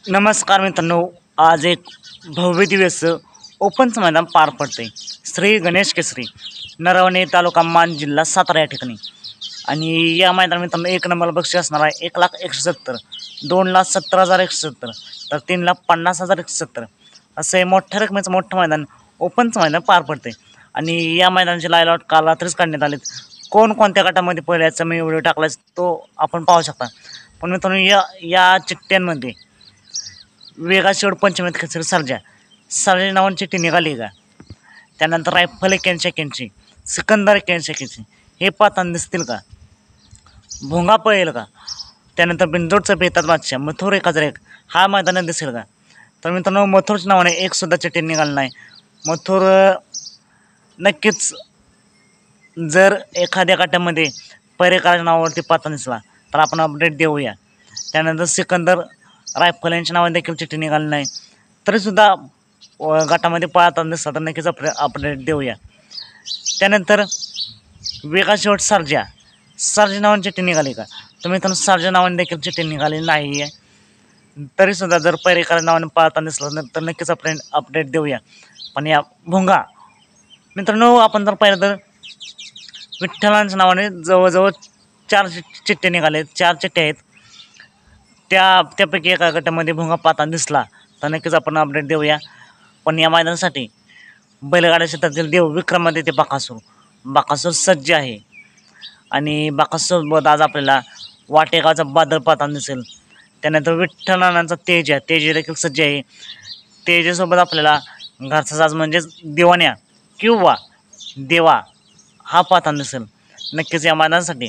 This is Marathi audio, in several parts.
नमस्कार मित्रांनो, आज एक भव्य दिवस ओपनचं मैदान पार पडते श्री गणेश केसरी नरवणे तालुका मान जिल्हा सातारा या ठिकाणी। आणि या मैदानात मित्रांनो एक नंबर बक्षीस असणार आहे 1,01,70, 2,70,170 तर 3,50,170 असं हे मोठ्या रकमेचं मोठं मैदान ओपनचं मैदान पार पडते। आणि या मैदानाचे लाईव्ह काल रात्रीच काढण्यात आलेत। कोणत्या गटामध्ये पहिल्याचा मी व्हिडिओ टाकला तो आपण पाहू शकता। पण मित्रांनो या चिठ्ठ्यांमध्ये वेगा शेवट पंचमीत केसरी सर्जा नावाची चिठ्ठी निघाली का, त्यानंतर रायफल 81 सिकंदर 81 हे पाहताना दिसतील का, भोंगा पळेल का, त्यानंतर बिंदोडचं बेतात बादशाह मथुर 1001 हा मैदानात दिसेल का। तर मित्रांनो मथुरच्या नावाने एक सुद्धा चिठ्ठी निघाली नाही। मथुर नक्कीच जर एखाद्या गटामध्ये पैरेकराच्या नावावरती पाहताना दिसला तर आपण अपडेट देऊया। त्यानंतर सिकंदर रायफल यांच्या नावाने देखील चिठ्ठी निघाली नाही तरीसुद्धा गटामध्ये पाहताना दिसला तर नक्कीच अपडेट देऊया। त्यानंतर वेगा शेवट सर्जा नावाने चिठ्ठी निघाली का, तर मित्रांनो सर्जा नावाने देखील चिठ्ठी निघाली नाही आहे तरीसुद्धा जर पैरेकराच्या नावाने पाहताना दिसला तर नक्कीच अपडेट देऊया। पण या भोंगा मित्रांनो आपण जर पाहिलं तर विठ्ठलांच्या नावाने जवळजवळ 4 चिठ्ठे निघाले, 4 चिठ्ठे आहेत। त्यापैकी एका गटामध्ये भोंगा पाहताना दिसला तर नक्कीच आपण अपडेट देऊया। पण या मैदानासाठी बैलगाड्या क्षेत्रातील देव विक्रमादित्य बाकासूर सज्ज आहे। आणि बाकासूरसोबत आज आपल्याला वाटेगावचा बादल पाहताना दिसेल। त्यानंतर विठ्ठलांचा तेज देखील सज्ज आहे। तेजासोबत आपल्याला घरचा साज म्हणजेच दिवाण्या किंवा देवा हा पाहताना दिसेल। नक्कीच या मैदानासाठी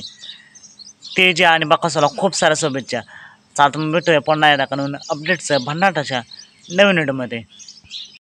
तेज आणि बाकासूरला खूप साऱ्या शुभेच्छा। चालतं भेटूया पुन्हा एकदा अपडेट्स भन्नाटाच्या नवीन व्हिडिओमध्ये।